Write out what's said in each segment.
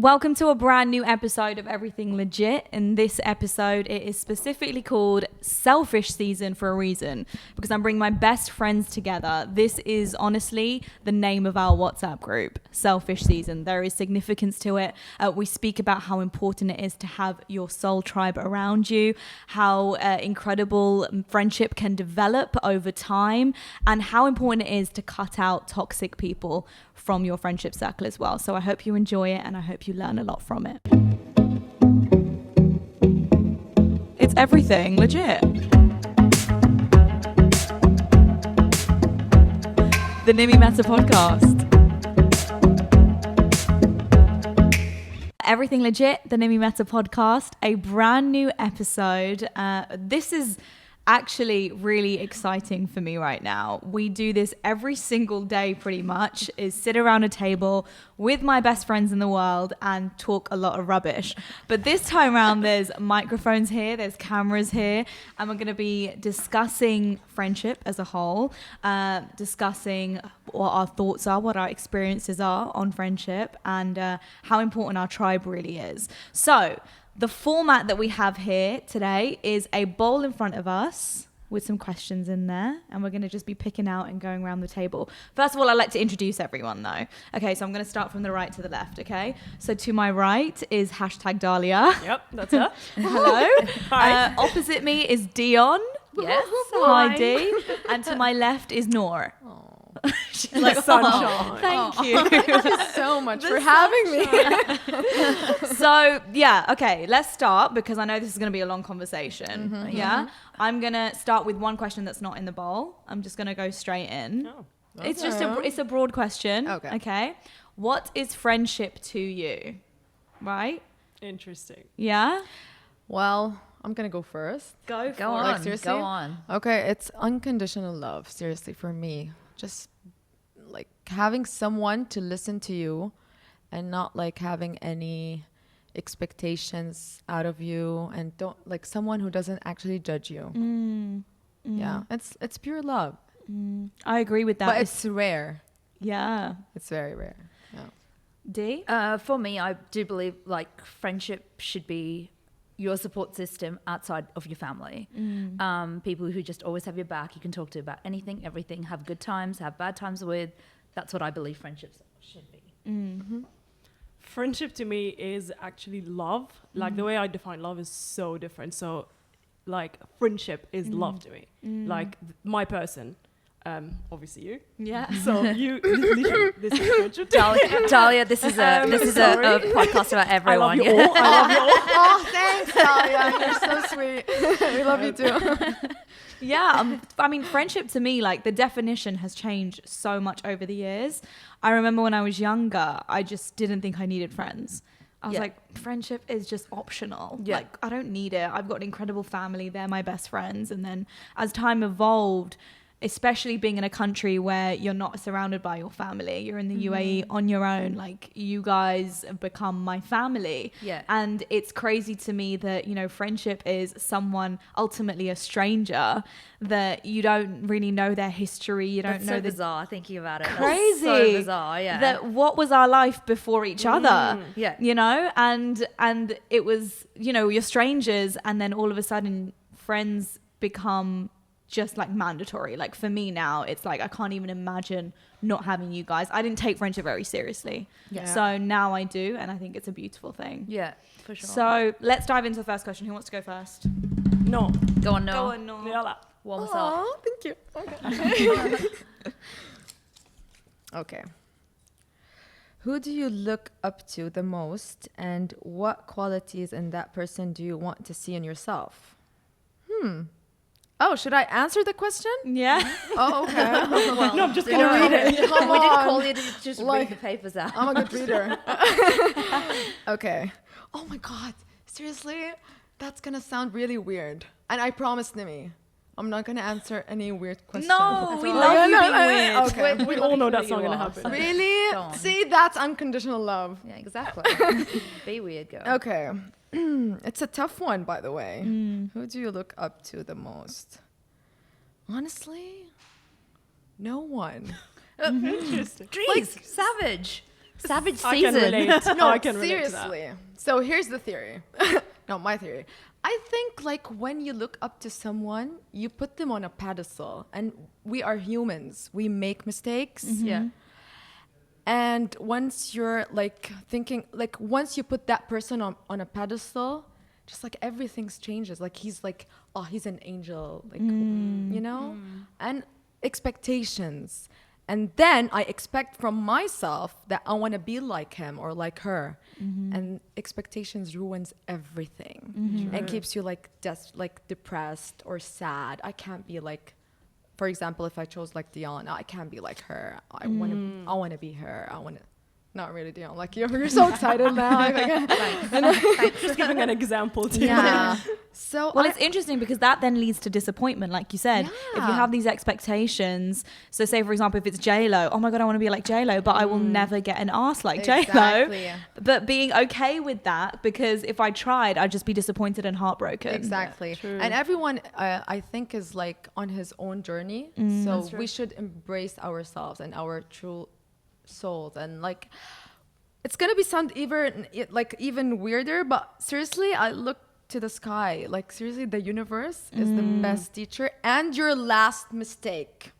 Welcome to a brand new episode of Everything Legit. In this episode, it is specifically called Selfish Season for a reason, because I'm bringing my best friends together. This is honestly the name of our WhatsApp group, Selfish Season. There is significance to it. We speak about how important it is to have your soul tribe around you, how incredible friendship can develop over time, and how important it is to cut out toxic people from your friendship circle as well. So I hope you enjoy it and I hope you learn a lot from it. It's Everything Legit. The Nimi Mehta podcast. Everything Legit, the Nimi Mehta podcast, a brand new episode. This is actually really exciting for me right now. We do this every single day pretty much, is sit around a table with my best friends in the world and talk a lot of rubbish. But this time around there's microphones here, there's cameras here, and we're going to be discussing friendship as a whole, discussing what our thoughts are, what our experiences are on friendship, and how important our tribe really is. So the format that we have here today is a bowl in front of us with some questions in there, and we're going to just be picking out and going around the table. First of all, I'd like to introduce everyone though. Okay, so I'm going to start from the right to the left, okay? So to my right is #Dalia. Yep, that's her. Hello. Hi. Opposite me is Dionne. Yes. Hi, Dee. And to my left is Noor. She's like, sunshine. Thank you. Thank you so much for having me. So, yeah, okay, let's start because I know this is going to be a long conversation. Mm-hmm. Yeah? I'm going to start with one question that's not in the bowl. I'm just going to go straight in. Oh, It's just it's a broad question. Okay. What is friendship to you? Right? interesting. Yeah? Well, I'm going to go first. Go on. Like, seriously? Go on. Okay, it's unconditional love, seriously, for me. Just like having someone to listen to you and not like having any expectations out of you, and don't like someone who doesn't actually judge you. Yeah, it's pure love. I agree with that. But it's rare. Yeah. It's very rare. Yeah. D? For me, I do believe like friendship should be your support system outside of your family. People who just always have your back, you can talk to about anything, everything, have good times, have bad times with. That's what I believe friendships should be. Friendship to me is actually love. Like the way I define love is so different. So like friendship is love to me. Like my person, obviously you. Yeah. So you, literally, this is friendship. Dalia, this is a podcast about everyone. I love you all. I love you all. Oh, thanks, Dalia. You're so sweet. We love you too. Yeah, I mean, friendship to me, like the definition has changed so much over the years. I remember when I was younger, I just didn't think I needed friends. I was like, friendship is just optional. Yeah. Like, I don't need it. I've got an incredible family. They're my best friends. And then as time evolved, especially being in a country where you're not surrounded by your family, you're in the UAE on your own, like you guys have become my family. Yeah. And it's crazy to me that, you know, friendship is someone, ultimately a stranger, that you don't really know their history. You don't That's know so the bizarre thinking about it. crazy. That's so bizarre, yeah. That what was our life before each other? Yeah. You know, and it was, you know, you're strangers, and then all of a sudden friends become just like mandatory. Like for me now, it's like I can't even imagine not having you guys. I didn't take friendship very seriously. Yeah. So now I do, and I think it's a beautiful thing. Yeah, for sure. So let's dive into the first question. Who wants to go first? No. Go on, Noor. Go on, Noor. Yalla. Warm us up. Oh, thank you. Okay. Okay. Who do you look up to the most, and what qualities in that person do you want to see in yourself? Oh, should I answer the question? Yeah. Oh, okay. Well, No, I'm just going to read it. Come we didn't on. call you to just Like- read the papers out. I'm a good reader. Okay. Oh my God. Seriously? That's going to sound really weird. And I promise, Nimi, I'm not going to answer any weird questions. No, we Oh, love yeah, you no, being no, weird. Okay. We all know that's not going to happen. Really? Go on. See, that's unconditional love. Yeah, exactly. Be weird, girl. Okay. It's a tough one, by the way. Who do you look up to the most? Honestly, no one. Interesting. Jeez, savage. Savage I can season. relate. No, I can relate to that. seriously. So here's the theory. No, my theory. I think like when you look up to someone, you put them on a pedestal, and we are humans. We make mistakes. Yeah. And once you're like thinking, like once you put that person on a pedestal, just like everything changes. Like he's like, oh, he's an angel, like, you know? And expectations. And then I expect from myself that I want to be like him or like her. And expectations ruins everything and keeps you like depressed or sad. I can't be like, for example, if I chose like Dionne, I can't be like her. I want to be her. I want to, not really Dionne. Like you're so excited now. Thanks. Just giving an example to Yeah. So Well, it's interesting because that then leads to disappointment, like you said. If you Yeah. have these expectations, so say for example, if it's J-Lo, oh my god, I want to be like J-Lo, but I will never get an ass like J-Lo. Exactly. But being okay with that, because if I tried, I'd just be disappointed and heartbroken. Exactly. True. And everyone, I think, is like on his own journey. So we should embrace ourselves and our true souls. And like, it's gonna be sound even weirder, but seriously, I look to the sky. Like seriously, the universe is the best teacher, and your last mistake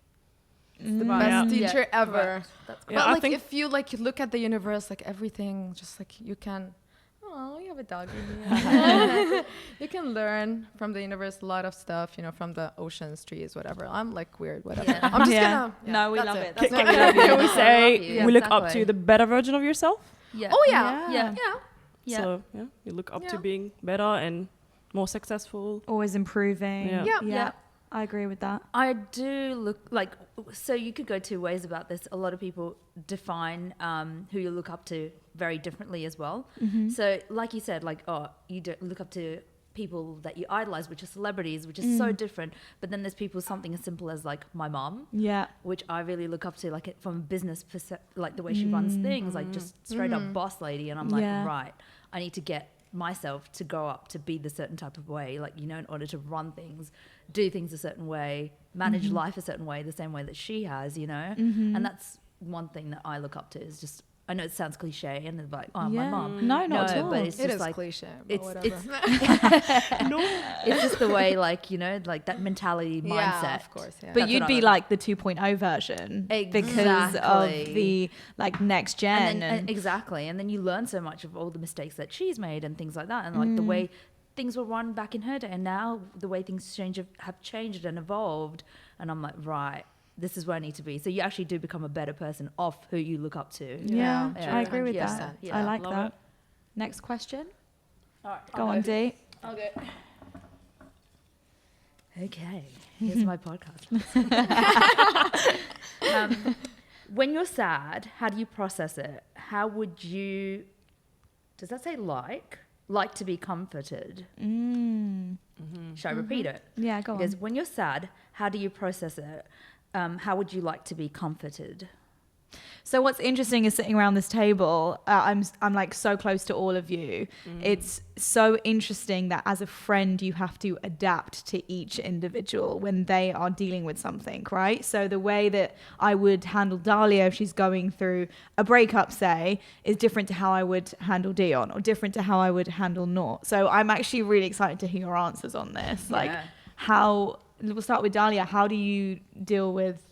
is the best teacher ever. Correct. That's But Yeah, I like think- if you like look at the universe, like everything, just like you can. Oh, you have a dog here. You can learn from the universe a lot of stuff, you know, from the oceans, trees, whatever. I'm like weird, whatever. Yeah. I'm just Yeah. gonna. No, we that's love it. That's That's what what we Can we I say love you. we look up Exactly. to the better version of yourself? Yeah. Oh yeah, Yeah. yeah. Yeah. So yeah, you look up to Yeah. being better and more successful. Always improving. Yeah. Yeah. Yeah. I agree with that. I do look like, so you could go two ways about this. A lot of people define who you look up to very differently as well. So like you said, like, oh, you don't look up to people that you idolize, which are celebrities, which is so different. But then there's people, something as simple as like my mom, Yeah. which I really look up to, like from a business like the way she runs things, like just straight up boss lady. And I'm like, Yeah. right, I need to get myself to grow up to be the certain type of way, like, you know, in order to run things, do things a certain way, manage life a certain way, the same way that she has, you know. And that's one thing that I look up to, is just, I know it sounds cliche and it's like, oh, my mom. No, not at all. But it's It just is like, cliche, but it's whatever. it's just the way, like, you know, like that mentality mindset. Yeah, of course. Yeah. But That's you'd what I be would- like the 2.0 version because Exactly. of the like next gen. And exactly. And then you learn so much of all the mistakes that she's made and things like that. And like the way things were run back in her day, and now the way things have changed and evolved. And I'm like, right, this is where I need to be. So you actually do become a better person off who you look up to. yeah, Yeah. I agree with 100%. that. Yeah. I like Love that. it. Next question. All right, Go on, D. Okay, here's my podcast. When you're sad, how do you process it? How would you, does that say like to be comforted? Should I repeat it? Yeah, go Because on. when you're sad, how do you process it? How would you like to be comforted? So what's interesting is sitting around this table, I'm like so close to all of you. It's so interesting that as a friend, you have to adapt to each individual when they are dealing with something, right? So the way that I would handle Dalia if she's going through a breakup, say, is different to how I would handle Dionne, or different to how I would handle Noor. So I'm actually really excited to hear your answers on this. Like we'll start with Dalia. How do you deal with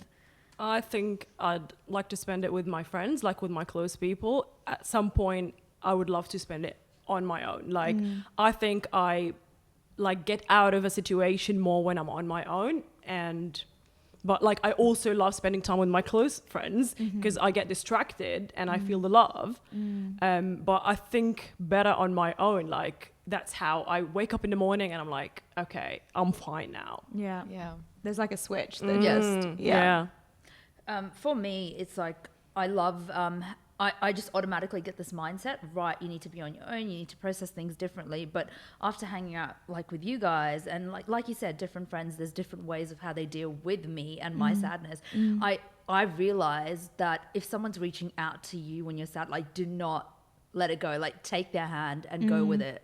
I think I'd like to spend it with my friends, like with my close people. At some point, I would love to spend it on my own. Like, I think I like get out of a situation more when I'm on my own. But like, I also love spending time with my close friends because I get distracted and I feel the love. But I think better on my own. Like, that's how I wake up in the morning and I'm like, okay, I'm fine now. Yeah. Yeah. There's like a switch that Yeah. For me, it's like I love. I just automatically get this mindset. Right, you need to be on your own. You need to process things differently. But after hanging out like with you guys, and like you said, different friends, there's different ways of how they deal with me and my sadness. I realize that if someone's reaching out to you when you're sad, like do not let it go, like take their hand and go with it.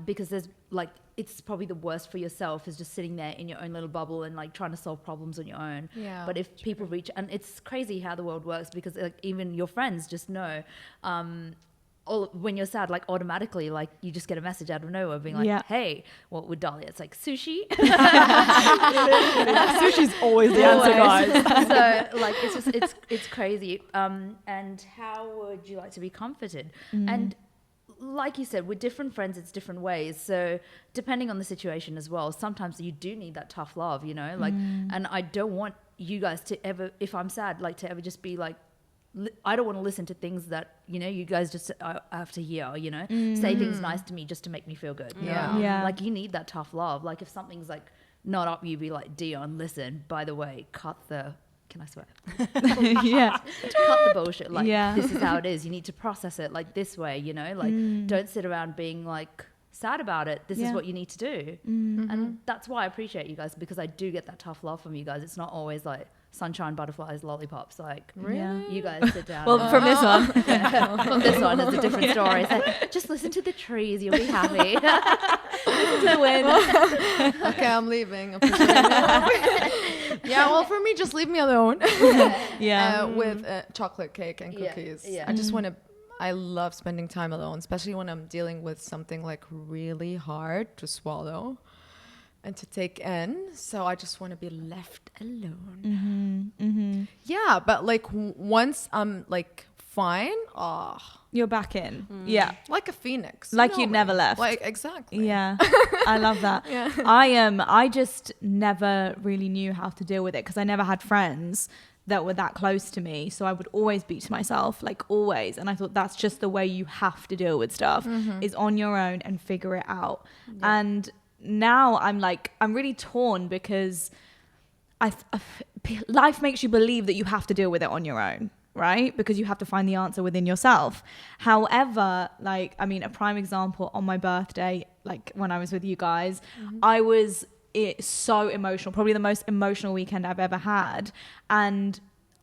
Because there's like, it's probably the worst for yourself is just sitting there in your own little bubble and like trying to solve problems on your own. Yeah, but if people reach, and it's crazy how the world works, because like even your friends just know, when you're sad, like automatically, like you just get a message out of nowhere being like, hey, what would Dalia? It's like sushi. Sushi's always the answer, guys. So like it's crazy. And how would you like to be comforted? And like you said, with different friends, it's different ways. So depending on the situation as well, sometimes you do need that tough love, you know, like, and I don't want you guys to ever, if I'm sad, like to ever just be like, I don't want to listen to things that, you know, you guys just have to hear, you know, say things nice to me just to make me feel good. Yeah. Like you need that tough love. Like if something's like not up, you be like, Dionne, listen, by the way, can I swear? Yeah. Cut the bullshit. Like this is how it is. You need to process it like this way, you know, like don't sit around being like sad about it. This is what you need to do. And that's why I appreciate you guys, because I do get that tough love from you guys. It's not always like sunshine, butterflies, lollipops. Like you guys sit down. Well, from this one. From this one, it's a different story. It's like, just listen to the trees, you'll be happy. Listen to the wind. Okay, I'm leaving. Yeah, well, for me, just leave me alone. With chocolate cake and cookies. I just want to. I love spending time alone, especially when I'm dealing with something like really hard to swallow and to take in. So I just want to be left alone. Yeah, but like once I'm like fine, You're back in. Yeah. like a phoenix. Like you you'd never left. Like exactly. Yeah. I love that. I just never really knew how to deal with it because I never had friends that were that close to me. So I would always beat myself, like always. And I thought that's just the way you have to deal with stuff is on your own and figure it out. And now I'm really torn because life makes you believe that you have to deal with it on your own, right? Because you have to find the answer within yourself. However, like, I mean, a prime example on my birthday, like when I was with you guys, I was so emotional, probably the most emotional weekend I've ever had. And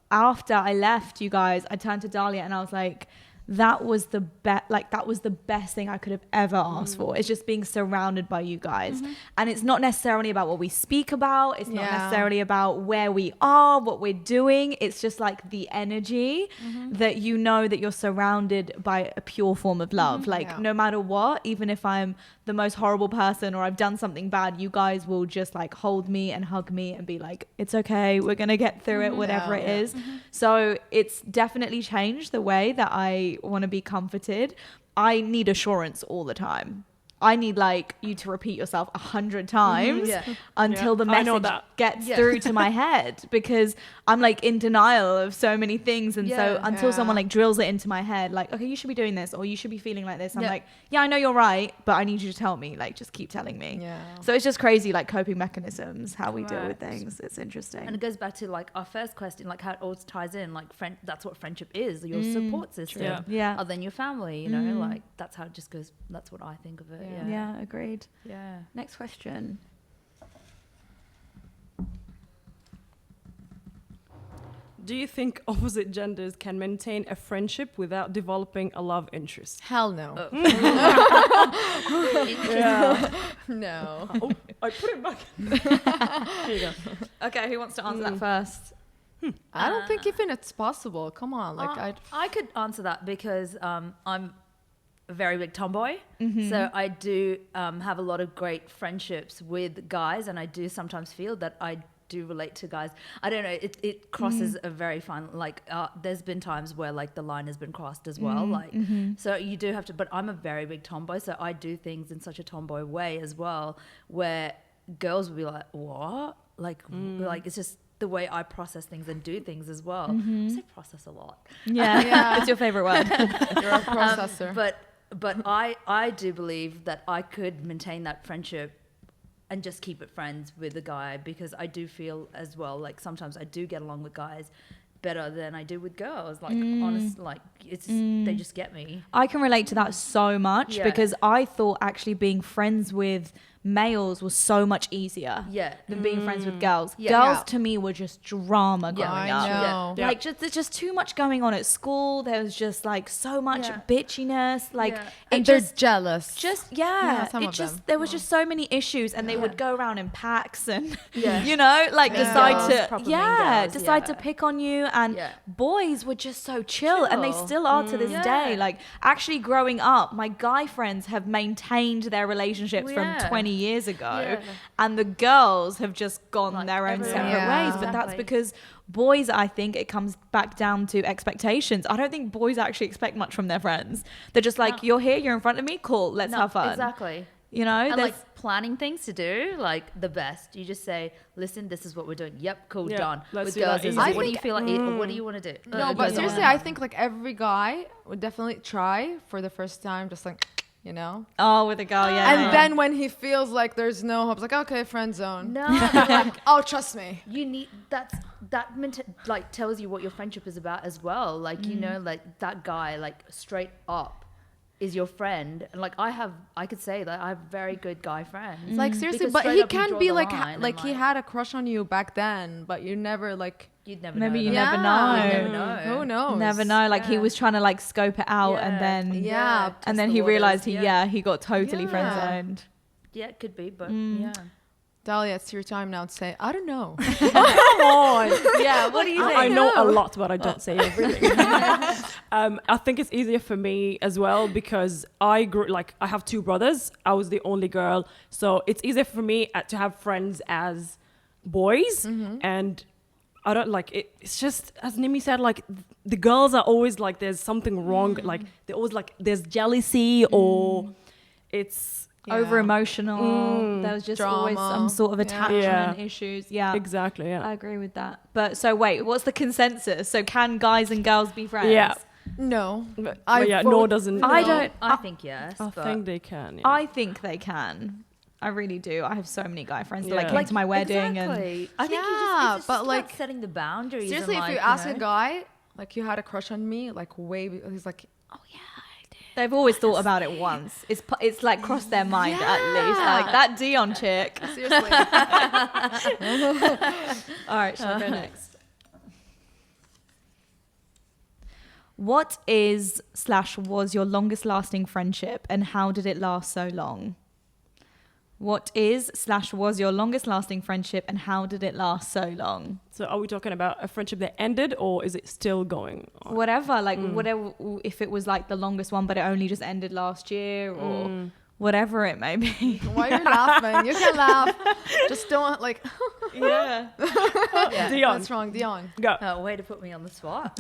after I left you guys, I turned to Dalia and I was like, that was the best thing I could have ever asked for. It's just being surrounded by you guys. And it's not necessarily about what we speak about. It's not necessarily about where we are, what we're doing. It's just like the energy that you know that you're surrounded by a pure form of love. Like no matter what, even if I'm the most horrible person or I've done something bad, you guys will just like hold me and hug me and be like, it's okay, we're gonna get through it, whatever it is. So it's definitely changed the way that I want to be comforted. I need assurance all the time. I need like you to repeat yourself 100 times until the message gets through to my head, because I'm like in denial of so many things. And so until someone like drills it into my head, like, okay, you should be doing this, or you should be feeling like this. I'm like, yeah, I know you're right, but I need you to tell me, like, just keep telling me. So it's just crazy, like coping mechanisms, how we deal with things. It's interesting. And it goes back to like our first question, like how it all ties in, like that's what friendship is, your support system. Other than your family, you know, like that's how it just goes. That's what I think of it. Yeah, agreed. Yeah. Next question. Do you think opposite genders can maintain a friendship without developing a love interest? Hell no. No. Oh, I put it back. Here you go. Okay, who wants to answer that first? I don't think even it's possible. Come on, like I could answer that because I'm a very big tomboy, so I do have a lot of great friendships with guys, and I do sometimes feel that I do relate to guys. I don't know, it crosses a very fine, like there's been times where like the line has been crossed as well, like so you do have to, but I'm a very big tomboy, so I do things in such a tomboy way as well, where girls will be like, what? Like it's just the way I process things and do things as well. I say process a lot. Yeah. It's your favorite word. you're a processor. But I do believe that I could maintain that friendship and just keep it friends with a guy, because I do feel as well, like sometimes I do get along with guys better than I do with girls. Like honest, like it's they just get me. I can relate to that so much because I thought actually being friends with males was so much easier than being friends with girls. Yeah. Girls Yeah. to me were just drama growing I up. know. Yeah. Like there's just too much going on at school. There was just like so much Yeah. bitchiness. Like Yeah. it And they're just jealous. it some of just them. there was just so many issues, and they Yeah. would go around in packs and Yeah. you know, like Yeah. decide Girls, proper to mean girls, decide to yeah. pick on you. And Yeah. boys were just so chill, and they Chill. still are to this Yeah. day. Like actually growing up, my guy friends have maintained their relationships Yeah. from 20 years ago, Yeah. and the girls have just gone Like their own everyone. separate Yeah. ways. But that's Exactly. because boys, I think it comes back down to expectations. I don't think boys actually expect much from their friends. They're just like, No. you're here, you're in front of me, cool, let's No, have fun. Exactly. You know, And there's like planning things to do, like the best. You just say, listen, this is what we're doing. Yep, cool, Yeah, done. let's With do girls, that is easy. what do you feel like? What do you want to do? No, It but goes seriously, on. I think like every guy would definitely try for the first time, just like, you know. oh, with a girl, yeah. And yeah. then when he feels like there's no hope, it's like, okay, friend zone. No, Like, oh, trust me. you need that like tells you what your friendship is about as well. Like you know, like that guy, like straight up, is your friend. And like I could say that I have very good guy friends. Like seriously, Because but straight he up you can draw be the like, line and, like he had a crush on you back then, but you never like. you'd never Maybe know. you that. never Yeah. know. You never know. Who knows? Never know. Like he Yeah. was trying to like scope it out, Yeah. and then Yeah. and test then the he waters, realized yeah. he got totally Yeah. friend zoned. Yeah, it could be, but Mm. yeah. Dahlia, it's your time now to say, I don't know. Come on. Yeah, what do you think? I know a lot, but I don't say everything. I think it's easier for me as well because I grew like I have two brothers. I was the only girl, so it's easier for me to have friends as boys, and I don't like it. It's just as Nimi said, like the girls are always like there's something wrong. Like they're always like there's jealousy or it's. Yeah. Over emotional. There was just always Drama. some sort of Yeah. attachment Yeah. issues. Yeah. Exactly, yeah. I agree with that. But so wait, what's the consensus? So can guys and girls be friends? Yeah. No. But I yeah, vote Noor doesn't. I no. don't. I think yes. I but think they can. Yeah. I think they can. I really do. I have so many guy friends that like Yeah. came to my wedding and exactly. I think Yeah, it's just but about like, setting the boundaries. Seriously, and if you like, ask know. a guy, like you had a crush on me, like he's like, oh yeah, I did. they've always thought about it once. It's like crossed their mind at least. Like that Dionne chick. Seriously. All right, shall I go next? What is / was your longest lasting friendship, and how did it last so long? What is / was your longest lasting friendship, and how did it last so long? So are we talking about a friendship that ended or is it still going on? Whatever, like whatever. If it was like the longest one, but it only just ended last year, or whatever it may be. Why are you laughing? You can laugh. Just don't like. Yeah. Yeah. Dionne, What's wrong, Dionne? go. Way to put me on the spot.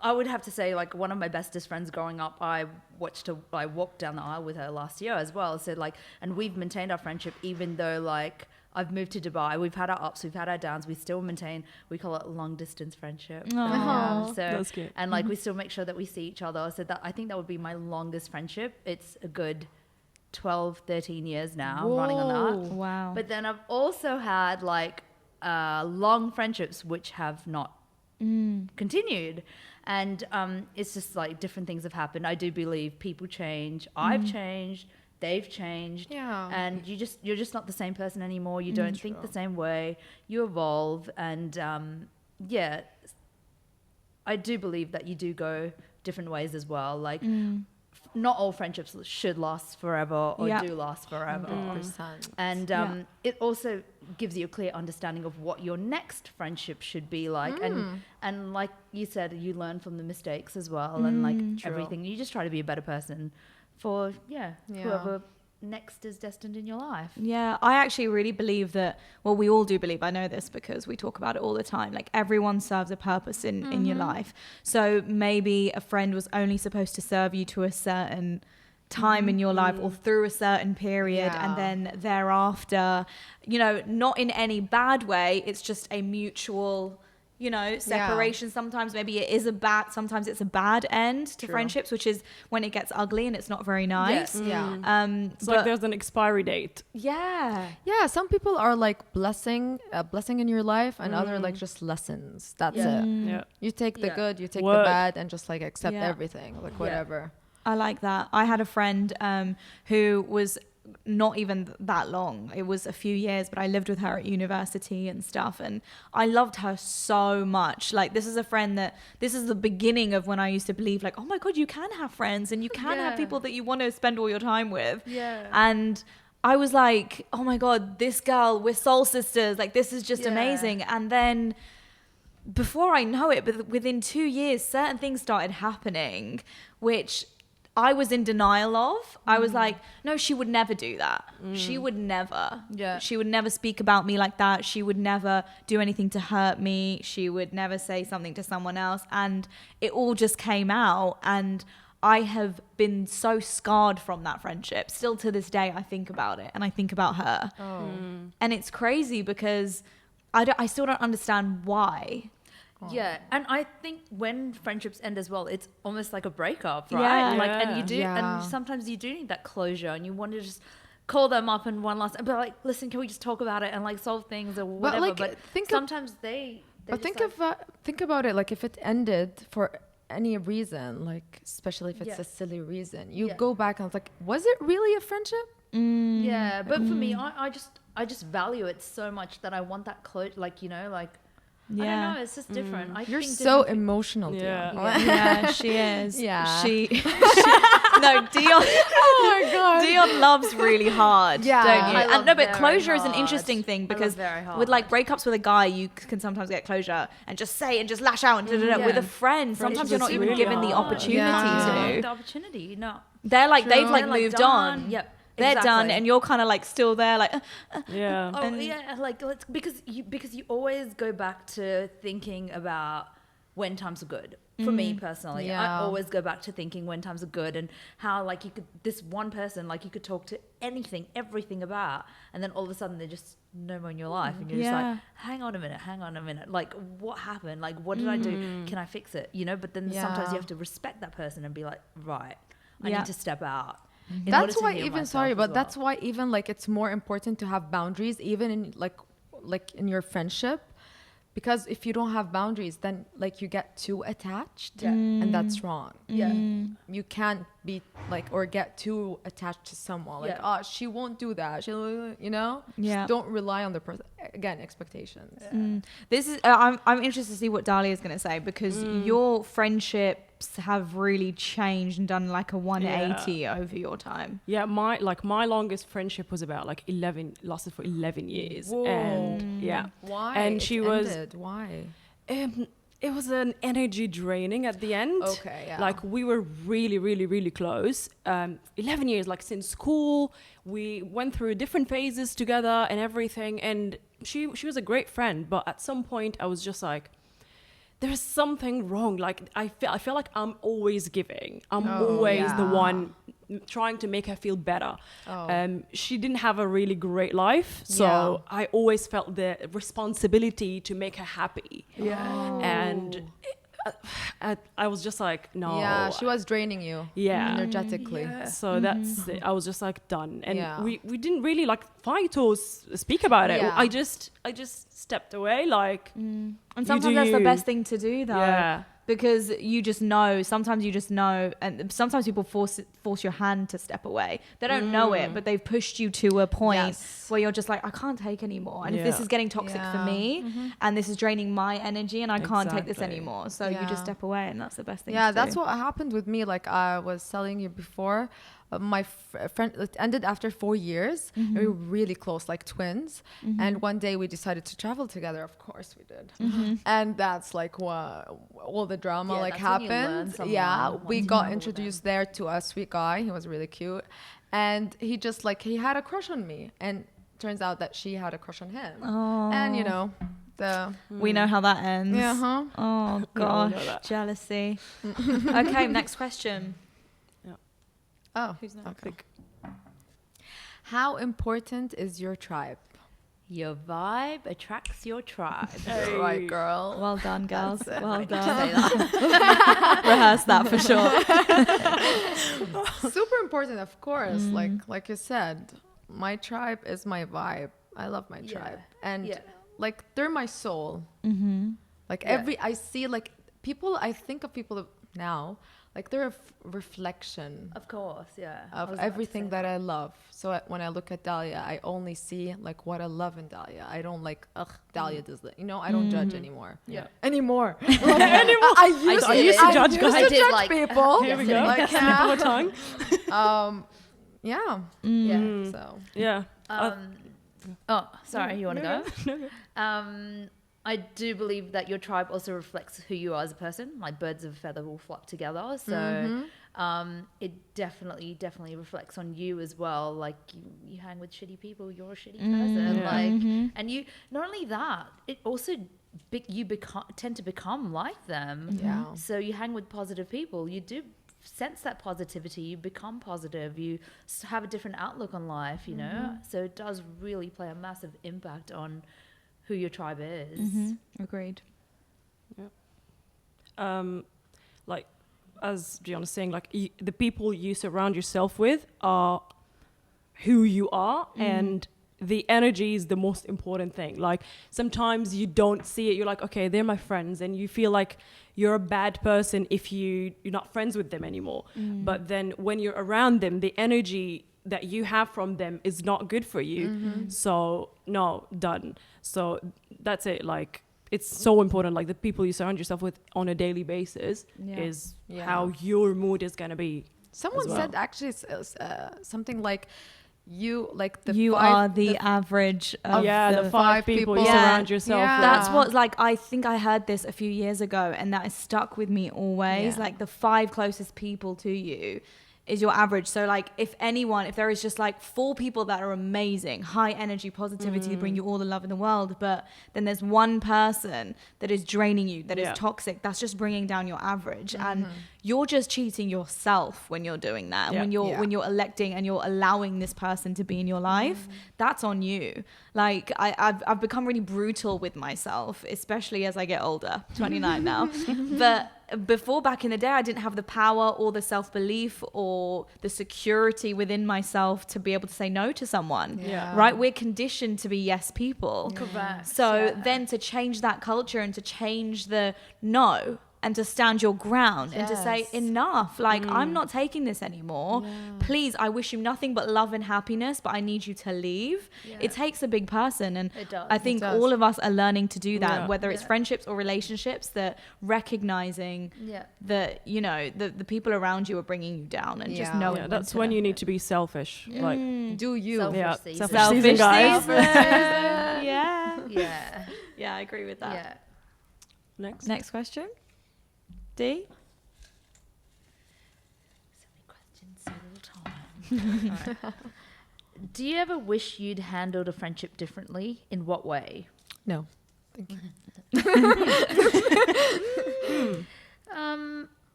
I would have to say, like, one of my bestest friends growing up, I walked down the aisle with her last year as well. So, like, and we've maintained our friendship even though, like, I've moved to Dubai. We've had our ups, we've had our downs. We still maintain, we call it long distance friendship. Aw. So, That's cute. and like, we still make sure that we see each other. So I think that would be my longest friendship. It's a good 12, 13 years now running on that. Wow. But then I've also had like long friendships which have not continued. And it's just like different things have happened. I do believe people change. I've changed. They've changed. Yeah. And you're just not the same person anymore. You don't think the same way. You evolve. And yeah, I do believe that you do go different ways as well. Like not all friendships should last forever or Yeah. do last forever. 100%. And Yeah. it also gives you a clear understanding of what your next friendship should be like. And like you said, you learn from the mistakes as well. And like everything, you just try to be a better person for, whoever next is destined in your life. Yeah, I actually really believe that, well, we all do believe, I know this because we talk about it all the time, like everyone serves a purpose in your life. So maybe a friend was only supposed to serve you to a certain time in your life or through a certain period, Yeah. and then thereafter, you know, not in any bad way, it's just a mutual, you know, separation. Sometimes maybe it is sometimes it's a bad end to friendships, which is when it gets ugly and it's not very nice. Yeah. It's like there's an expiry date. Yeah. Yeah, some people are like blessing in your life, and other like just lessons. That's Yeah. it. Yeah. You take the Yeah. good, you take Word. the bad, and just like accept Yeah. everything, like whatever. I like that. I had a friend who was not even that long. It was a few years, but I lived with her at university and stuff, and I loved her so much. Like, this is a friend that, this is the beginning of when I used to believe, like, oh my God, you can have friends and you can have people that you want to spend all your time with. And I was like, oh my God, this girl, we're soul sisters. Like, this is just amazing. And then before I know it, but within 2 years, certain things started happening, which I was in denial of. I was like, no, she would never do that. She would never. Yeah. She would never speak about me like that. She would never do anything to hurt me. She would never say something to someone else. And it all just came out. And I have been so scarred from that friendship. Still to this day, I think about it and I think about her. And it's crazy because I still don't understand why. Yeah, and I think when friendships end as well, it's almost like a breakup, Yeah. right? Like, and you do, Yeah. and sometimes you do need that closure, and you want to just call them up and one last, but like, listen, can we just talk about it and like solve things or whatever? like, But think of- sometimes they But just think about it, like if it ended for any reason, like especially if it's Yeah. a silly reason, you Yeah. go back and it's like, was it really a friendship? yeah. But for me, I just value it so much that I want that close, like, you know, like. I don't know. It's just different. I You're think so different emotional, Yeah. Dionne. Yeah, she is. Yeah. She no, Dionne. Oh my God. Dionne loves really hard, Yeah. don't you? I And love no, but very closure is an hard. interesting thing I love because very hard. with like breakups with a guy, you can sometimes get closure and just say and just lash out and da-da-da. Yeah. With a friend, sometimes you're not even really given the hard. opportunity Yeah. to. the opportunity, no. They're like they've like They're, like, moved done. on. Yep. They're exactly. done, and you're kind of like still there, like. Yeah. Oh yeah, like let's because you always go back to thinking about when times are good. For me personally, I Yeah. always go back to thinking when times are good and how like you could this one person like you could talk to anything, everything about, and then all of a sudden they're just no more in your life, and you're just Yeah. like, hang on a minute, like what happened? Like what did I do? Can I fix it? You know? But then sometimes Yeah. you have to respect that person and be like, right, I Yeah. need to step out. in order That's to why heal even myself sorry, as but well. that's why even like it's more important to have boundaries, even in like in your friendship, because if you don't have boundaries, then like you get too attached, and that's wrong. Yeah. You can't be like or get too attached to someone. Like, Yeah. oh, she won't do that. She'll, you know. Yeah. Just don't rely on the person. Again, expectations. This is I'm interested to see what Dalia is going to say because your friendships have really changed and done like a 180 over your time. Yeah, my longest friendship was about like 11, lasted for 11 years. Whoa. And yeah. Why? And It's she was- ended. Why? It was an energy draining at the end. Okay, yeah. Like we were really, really, really close. 11 years, like since school, we went through different phases together and everything. And she was a great friend, but at some point I was just like, there's something wrong. Like I feel like I'm always giving. I'm always the one trying to make her feel better. She didn't have a really great life, so I always felt the responsibility to make her happy. And I was just like, no. Yeah, she was draining you. Yeah. Energetically. So that's it. I was just like done, and Yeah. we didn't really like fight or speak about it. Yeah. I just stepped away, like. And sometimes that's the best thing to do though. Yeah. Because you just know, sometimes you just know, and sometimes people force your hand to step away. They don't know it, but they've pushed you to a point Yes. where you're just like, I can't take anymore. And if this Yeah. is getting toxic for me, and this is draining my energy, and I can't take this Exactly. anymore. So you Yeah. just step away, and that's the best thing Yeah, to that's do. what happened with me. Like I was telling you before, my friend, it ended after 4 years. We were really close, like twins. And one day we decided to travel together. Of course we did. And that's like what all the drama Yeah, like that's when you learn happened. someone Yeah, once we you got travel with introduced there to a sweet guy. He was really cute. And he just like, he had a crush on me. And turns out that she had a crush on him. And you know, We know how that ends. yeah, huh? Oh know gosh, that. jealousy. Okay, next question. Oh, Who's next? okay. How important is your tribe? Your vibe attracts your tribe. Right, girl. Well done, girls. Well Say done. that. Rehearse that for sure. Super important, of course. Like you said, my tribe is my vibe. I love my tribe, and Yeah. like they're my soul. Like Yeah. I see like people. I think of people now like they're a reflection Of course, yeah. I of was about to everything say that I love. So when I look at Dalia, I only see like what I love in Dalia. I don't like, Dalia does that. You know, I don't judge anymore. Yeah. Anymore. Like, I used to judge I did, judge like, people. Here we Yesterday. go. Like, Slip of a tongue. Yeah. Yeah. So Yeah. Oh, sorry, you want to go? No, go. I do believe that your tribe also reflects who you are as a person. Like birds of a feather will flock together. So it definitely reflects on you as well. Like you hang with shitty people, you're a shitty person. Yeah. Like, and you, not only that, it also, you tend to become like them. Yeah. So you hang with positive people. You do sense that positivity. You become positive. You have a different outlook on life, you know? So it does really play a massive impact on who your tribe is. Agreed. Like as Dionne was saying, like the people you surround yourself with are who you are, and the energy is the most important thing. Like sometimes you don't see it. You're like, okay, they're my friends, and you feel like you're a bad person if you're not friends with them anymore. But then when you're around them, the energy that you have from them is not good for you. So no, done. So that's it. Like it's so important. Like the people you surround yourself with on a daily basis is how your mood is going to be. someone as well. said actually something like you are the average of the five people you Yeah. surround yourself Yeah. with. That's what, like, I think I heard this a few years ago, and that has stuck with me always. Yeah. Like, the 5 closest people to you is your average. So, like, if there is just like 4 people that are amazing, high energy, positivity, bring you all the love in the world, but then there's one person that is draining you, that is toxic, that's just bringing down your average, and you're just cheating yourself when you're doing that. Yeah. When you're electing and you're allowing this person to be in your life, that's on you. Like I've become really brutal with myself, especially as I get older, 29 now. But before, back in the day, I didn't have the power or the self-belief or the security within myself to be able to say no to someone. Yeah. Right? We're conditioned to be yes people. Correct. So then to change that culture and to change the no and to stand your ground and to say Yes. enough, like I'm not taking this anymore. Please, I wish you nothing but love and happiness, but I need you to leave. It takes a big person, and It does. I think It does. all of us are learning to do that, Yeah. whether it's Yeah. friendships or relationships, that recognizing that, you know, the people around you are bringing you down, and just Yeah. knowing Yeah, when that's to- when you need to be selfish. Like do you Selfish Yeah, season. selfish selfish season, guys. season. Yeah. Yeah. Yeah, I agree with that. Yeah. Next question. D? So many questions, so little time. All right. Do you ever wish you'd handled a friendship differently? In what way? no thank you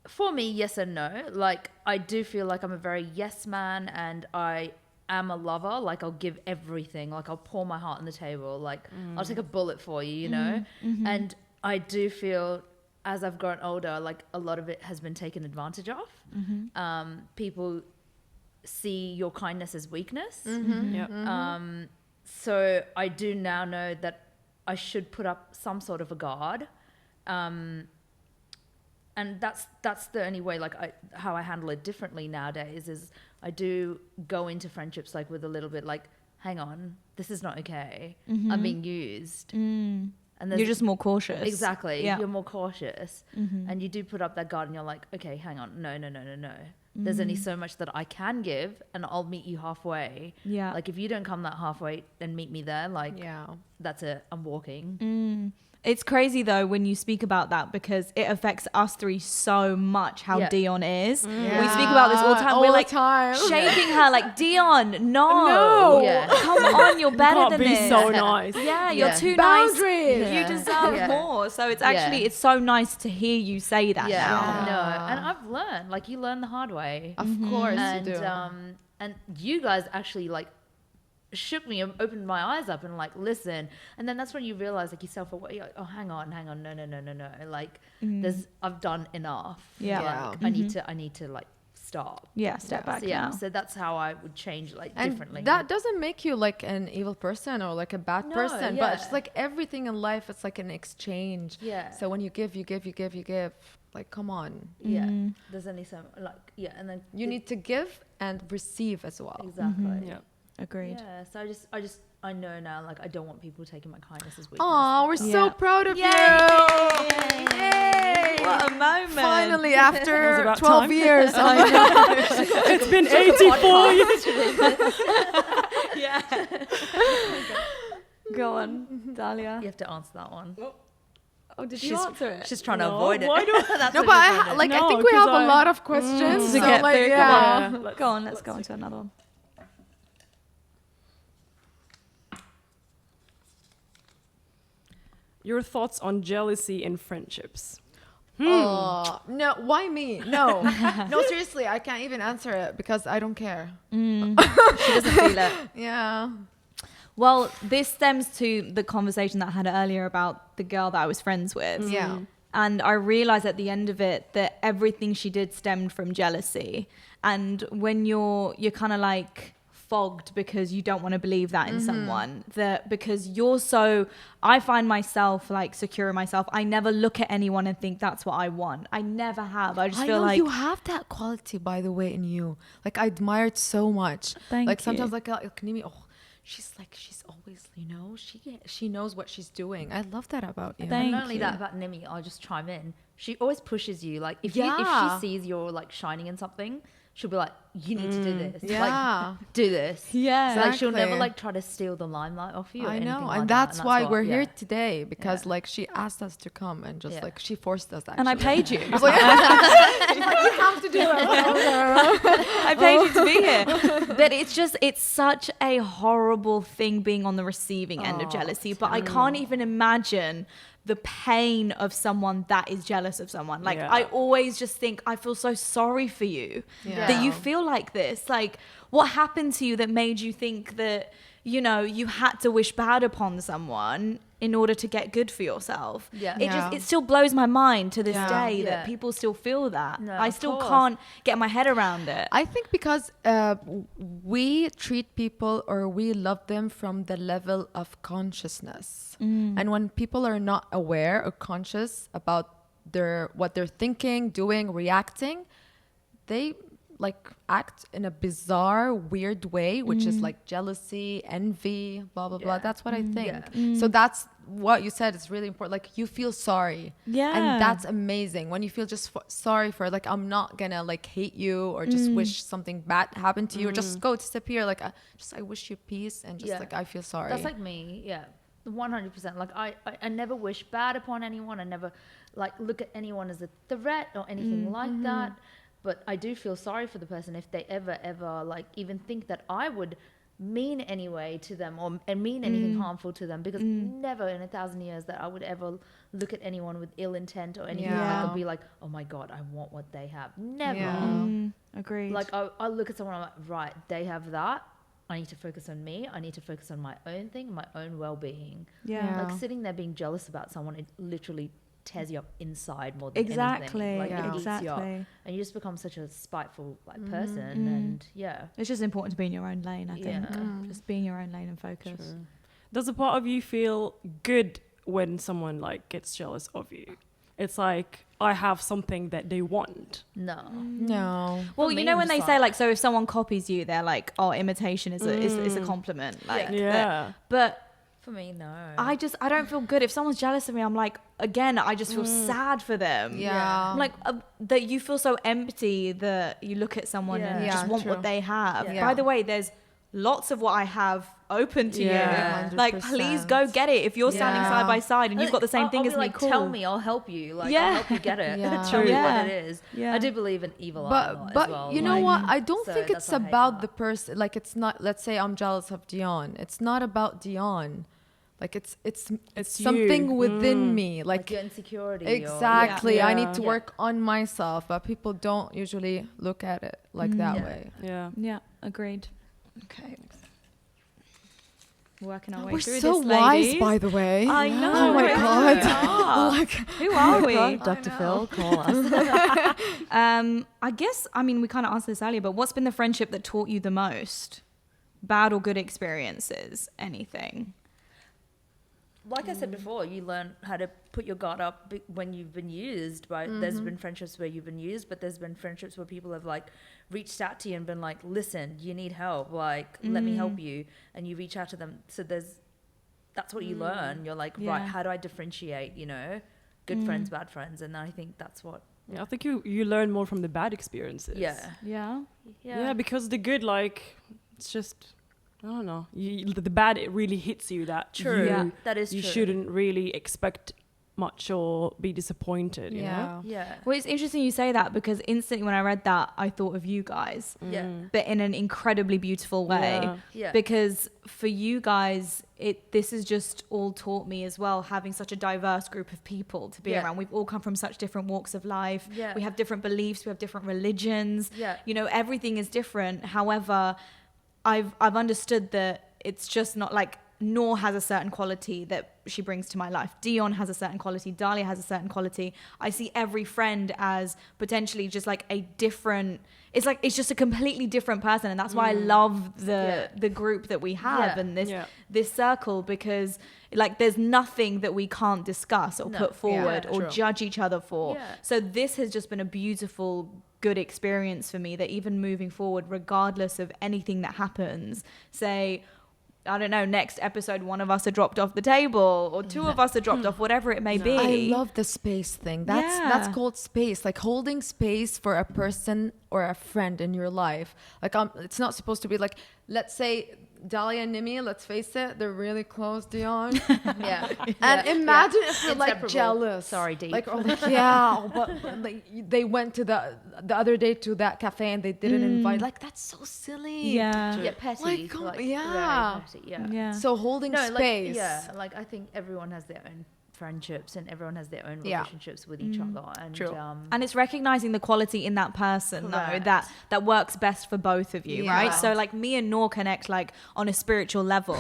For me, yes and no. Like, I do feel like I'm a very yes man, and I am a lover. Like, I'll give everything. Like, I'll pour my heart on the table. Like, I'll take a bullet for you, you know? And I do feel, as I've grown older, like, a lot of it has been taken advantage of. People see your kindness as weakness. yeah. So I do now know that I should put up some sort of a guard. And that's the only way, like, how I handle it differently nowadays is I do go into friendships like with a little bit like, hang on, this is not okay. I'm being used. And You're just more cautious. exactly. Yeah. You're more cautious, and you do put up that guard, and you're like, okay, hang on, no. There's only so much that I can give, and I'll meet you halfway. Yeah. Like, if you don't come that halfway and meet me there, like, that's it. I'm walking. It's crazy though when you speak about that, because it affects us 3 so much how Dionne is. We speak about this all the time. We're like shaking her like, Dionne, no. Yeah. Come on, you're better Can't than be this. so nice. Yeah, you're Yeah. too Boundaries. nice. You Yeah. deserve Yeah. more. So it's actually, Yeah. it's so nice to hear you say that Yeah, now. no. And I've learned, like, you learn the hard way. of course And you do and you guys actually, like, shook me and opened my eyes up and, like, listen. And then that's when you realize, like, you're self-aware. You're like, oh, hang on, no. Like, I've done enough. Yeah. Like, I need to like stop. Yeah, step back So, yeah. now. So that's how I would change, like, and differently. that doesn't make you like an evil person or like a bad No, person, but it's yeah. like everything in life, it's like an exchange. Yeah. So when you give, you give, you give, you give. Like, come on. Yeah. There's only so like and then You need to give and receive as well. exactly. Yeah. Agreed. Yeah. So I know now, like I don't want people taking my kindness as weakness. Oh, we're so Yeah. proud of Yay! you. Yay! What a moment. Finally, It was after about 12 time. years. It's been 84 years. Yeah. Go on, Dalia. You have to answer that one. Oh, did She's- you answer it? She's trying to No, avoid it. why do That's No, what but she's I, trying to do. like, I No, think we 'cause have a I- lot of questions. To so, get like, through. yeah. Yeah. Go on, let's go on to another one. Your thoughts on jealousy in friendships? Oh, no, why me? No. No, seriously, I can't even answer it because I don't care. She doesn't feel it. Yeah. Well, this stems to the conversation that I had earlier about the girl that I was friends with. Yeah. And I realized at the end of it that everything she did stemmed from jealousy. And when you're kind of like fogged because you don't want to believe that in someone, that because you're so, I find myself like secure in myself. I never look at anyone and think that's what I want. I never have. I just I feel know like you have that quality, by the way, in you. Like, I admire it so much. Thank like you. sometimes, like Nimi, she's always, she knows what she's doing. I love that about you. Thank And not only you. that about Nimi, I'll just chime in. She always pushes you. Like if Yeah. she sees you're like shining in something, she'll be like, "You need to do this. Yeah. Like, do this." Yeah. So, like she'll never Exactly. like try to steal the limelight off you. Or I know, anything like and that. that's why what- we're here yeah. today because Yeah. like she asked us to come and just Yeah. like she forced us. Actually. and I paid you. She's like, you have to do it. I paid you to be here. But it's such a horrible thing being on the receiving end of jealousy. But I can't even imagine the pain of someone that is jealous of someone. Like Yeah. I always just think I feel so sorry for you Yeah. that you feel like this. Like what happened to you that made you think that, you know, you had to wish bad upon someone in order to get good for yourself. Yeah. Yeah. It still blows my mind to this Yeah. day Yeah. that people still feel that. No, I of still course. can't get my head around it. I think because we treat people or we love them from the level of consciousness. And when people are not aware or conscious about what they're thinking, doing, reacting, they like act in a bizarre, weird way, which is like jealousy, envy, blah, blah, blah. Yeah. That's what I think. Yeah. So that's what you said is really important. Like you feel sorry. Yeah. And that's amazing. When you feel just sorry for like, I'm not gonna like hate you or just wish something bad happened to you or just go disappear. Like I wish you peace and just Yeah. like, I feel sorry. That's like me, yeah. 100%. Like I never wish bad upon anyone. I never like look at anyone as a threat or anything like that. But I do feel sorry for the person if they ever like even think that I would mean any way to them and mean anything harmful to them, because never in 1,000 years that I would ever look at anyone with ill intent or anything Yeah. like, or be like, oh my God, I want what they have. Never. Yeah. Agreed. Like I look at someone, I'm like, right, they have that. I need to focus on me. I need to focus on my own thing, my own well-being. yeah. Like sitting there being jealous about someone, it literally tears you up inside more than Exactly. anything. Like Yeah. it eats you up, Exactly. and you just become such a spiteful like person. And yeah, It's just important to be in your own lane, I think. Yeah. Just be in your own lane and focus. Does a part of you feel good when someone like gets jealous of you? It's like I have something that they want. no. No. Well, For you me, know I'm when they just say like- like, so if someone copies you, they're like, oh, imitation is is a compliment. Like, Yeah. but For me, no. I don't feel good. If someone's jealous of me, I'm like, again, I just feel sad for them. Yeah. I'm like that you feel so empty that you look at someone and Yeah. just Yeah, want true. what they have. Yeah. By the way, there's lots of what I have open to Yeah. you. Like, please go get it. If you're standing Yeah. side by side and you've got the same thing I'll as be me, like, cool. tell me, I'll help you. Like, Yeah. I'll help you get it. Yeah. Tell me Yeah. what it is. Yeah. I do believe in evil eye a lot But as well. you know like- what? I don't So think that's it's why I hate about that. the person. Like it's not. Let's say I'm jealous of Dionne. It's not about Dionne. Like it's It's something you. within me. like Like your insecurity. exactly. I need to Yeah. work on myself, but people don't usually look at it like that Yeah. way. Yeah. Yeah, agreed. Okay. Working our way We're through so this, wise, ladies. by the way. I know. Oh my we god. are. Like Who are we? Dr. Phil, call us. I guess, I mean, we kind of answered this earlier, but what's been the friendship that taught you the most? Bad or good experiences? Anything? like I said before, you learn how to put your guard up when you've been used. Right? There's been friendships where you've been used, but there's been friendships where people have like reached out to you and been like, "Listen, you need help. Like, let me help you," and you reach out to them. So that's what you learn. You're like, right, how do I differentiate? You know, good friends, bad friends, and I think that's what. Yeah, I think you learn more from the bad experiences. Yeah. Because the good, like, it's just, I don't know. The bad, it really hits you that That is you true. shouldn't really expect much or be disappointed, you know? Yeah. Well, it's interesting you say that because instantly when I read that, I thought of you guys, but in an incredibly beautiful way. Yeah. Because for you guys, this has just all taught me as well, having such a diverse group of people to be around. We've all come from such different walks of life. Yeah. We have different beliefs. We have different religions. Yeah. You know, everything is different. However, I've understood that it's just not like Noor has a certain quality that she brings to my life. Dionne has a certain quality. Dalia has a certain quality. I see every friend as potentially just like a different, it's just a completely different person. And that's why I love the group that we have and this circle, because like there's nothing that we can't discuss or put forward or judge each other for. Yeah. So this has just been a beautiful, good experience for me, that even moving forward, regardless of anything that happens, say, I don't know, next episode, one of us are dropped off the table or two of us are dropped off, whatever it may be. I love the space thing. That's called space, like holding space for a person or a friend in your life. Like it's not supposed to be like, let's say Dalia and Nimi, let's face it, they're really close, Dionne. And imagine if you're like jealous. Sorry, deep. Like, or like, but like they went to the other day to that cafe and they didn't invite. Like, that's so silly. Yeah. Petty. Like, Very petty, Yeah. So holding space. Like I think everyone has their own friendships and everyone has their own relationships with each other, and And it's recognizing the quality in that person, though, that works best for both of you, right? So like me and Noor connect like on a spiritual level.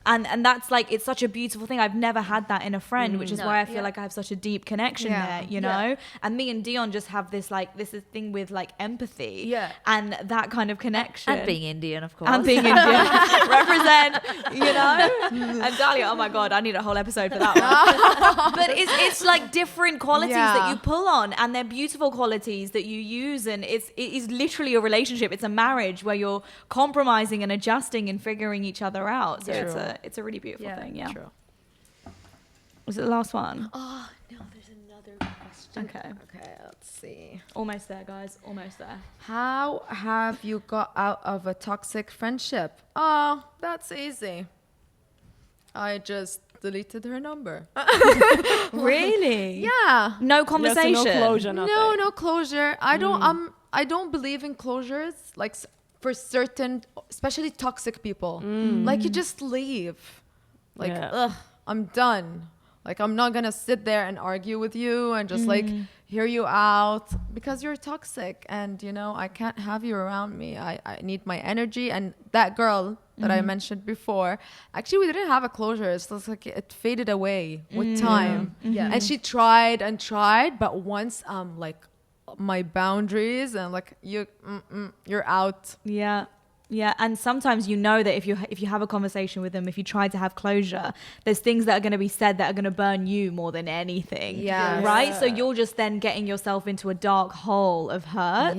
And that's like, it's such a beautiful thing. I've never had that in a friend, which is why I feel like I have such a deep connection there, you know? And me and Dionne just have this thing with like empathy and that kind of connection. and being Indian, of course. And being Indian. Represent, you know? And Dalia, oh my God, I need a whole episode for that one. But it's like different qualities that you pull on, and they're beautiful qualities that you use, and it is literally a relationship. It's a marriage where you're compromising and adjusting and figuring each other out. So it's a really beautiful thing. Yeah. True. Was it the last one? Oh, no, there's another question. Okay, let's see. Almost there, guys. Almost there. How have you got out of a toxic friendship? Oh, that's easy. I just deleted her number. Really? Yeah. No conversation. So no closure, nothing. No closure. I don't believe in closures, like for certain, especially toxic people. Like, you just leave. Like, I'm done. Like, I'm not gonna sit there and argue with you and just like hear you out because you're toxic, and you know I can't have you around me. I need my energy. And that girl that I mentioned before, actually we didn't have a closure. It's just like it faded away with time. And she tried and tried, but once like my boundaries and like you're out. Yeah, and sometimes you know that if you have a conversation with them, if you try to have closure, there's things that are going to be said that are going to burn you more than anything. Yes. Right? So you're just then getting yourself into a dark hole of hurt,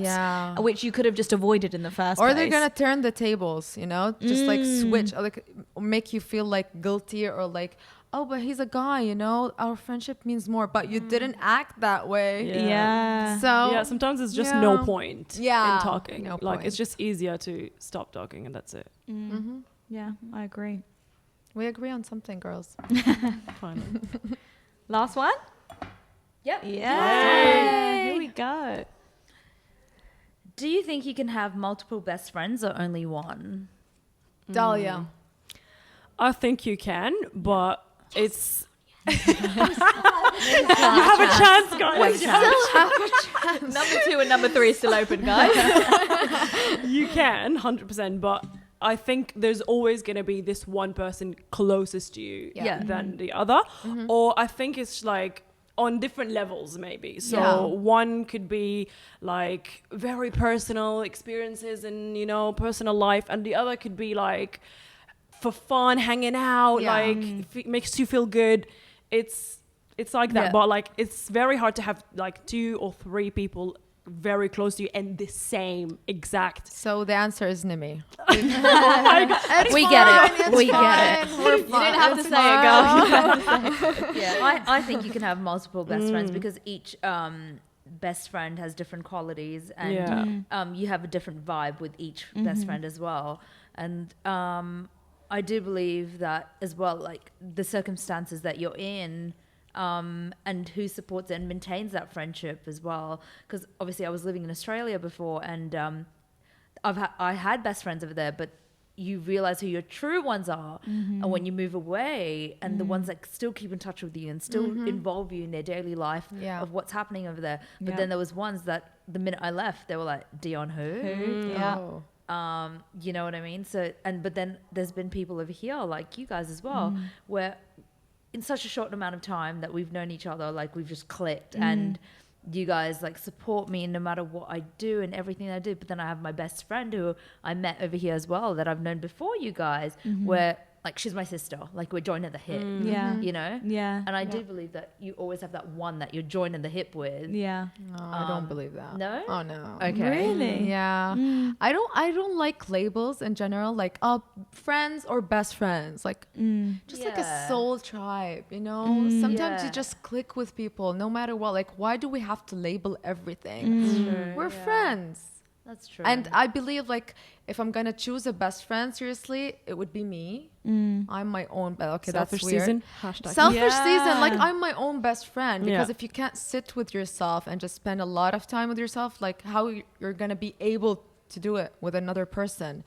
which you could have just avoided in the first place. Or they're going to turn the tables, you know? Just like switch, or like make you feel like guilty, or like, oh, but he's a guy, you know, our friendship means more, but you didn't act that way. So sometimes it's just no point in talking. No like point. it's just easier to stop talking, and that's it. Yeah, I agree. We agree on something, girls. Finally. Last one? Yep. Yeah. Here we go. Do you think you can have multiple best friends or only one? Dahlia. I think you can, but it's you have a chance, guys. Number 2 and number 3 is still open, guys. You can 100%, but I think there's always going to be this one person closest to you than the other. Or I think it's like on different levels, maybe. So one could be like very personal experiences and, you know, personal life, and the other could be like for fun, hanging out, Yeah. like if it makes you feel good. It's like that, Yeah. but like it's very hard to have like 2 or 3 people very close to you and the same exact. So the answer is Nimi. We get it. We get it. You didn't have to say it, girl. Yeah, I think you can have multiple best friends because each best friend has different qualities, and you have a different vibe with each best friend as well. And I do believe that as well, like the circumstances that you're in, and who supports and maintains that friendship as well. Because obviously I was living in Australia before, and I had best friends over there, but you realize who your true ones are, and when you move away, and the ones that still keep in touch with you and still involve you in their daily life of what's happening over there. But then there was ones that the minute I left, they were like, Dionne who? Yeah. Oh. You know what I mean? So, but then there's been people over here like you guys as well, where in such a short amount of time that we've known each other, like we've just clicked, and you guys like support me no matter what I do and everything I do. But then I have my best friend who I met over here as well that I've known before you guys, where like she's my sister, like we're joined at the hip, Yeah. you know? Yeah. And I do believe that you always have that one that you're joined at the hip with. Yeah. No, I don't believe that. No? Oh no. Okay. Really? Yeah. I don't like labels in general, like friends or best friends. Like just like a Yeah. soul tribe, you know? Sometimes Yeah. you just click with people no matter what. Like why do we have to label everything? True, We're yeah. friends. That's true. And I believe like if I'm gonna choose a best friend, seriously, it would be me. I'm my own, but okay, Selfish that's weird. season. Hashtag. Selfish Yeah. season, like I'm my own best friend, because Yeah. if you can't sit with yourself and just spend a lot of time with yourself, like how you're gonna be able to do it with another person.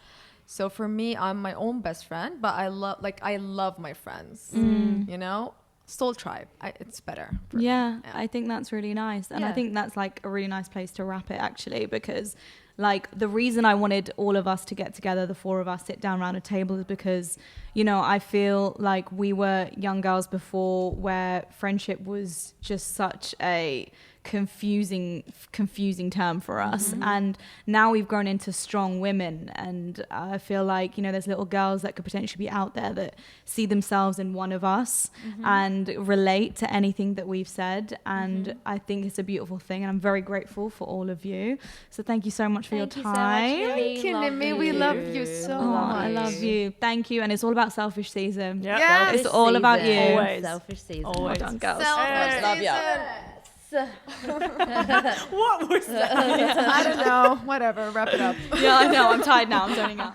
So for me, I'm my own best friend, but I love my friends, you know, soul tribe. It's better. for me. Yeah, I think that's really nice. And I Yeah. think that's like a really nice place to wrap it actually, because like the reason I wanted all of us to get together, the 4 of us sit down around a table, is because, you know, I feel like we were young girls before where friendship was just such a confusing term for us, and now we've grown into strong women, and I feel like, you know, there's little girls that could potentially be out there that see themselves in one of us and relate to anything that we've said, and I think it's a beautiful thing, and I'm very grateful for all of you. So thank you so much for Thank you your so much, time. Nimi. Thank you, Love Nimi. We love you so Oh, much. I love you. Thank you. And it's all about selfish season. Yeah. Yeah. It's all about you. Always. Selfish season. Always. Well done, girls. Selfish Love ya. season. What was that? I don't know. Whatever. Wrap it up. Yeah, I know. I'm tired now. I'm zoning out.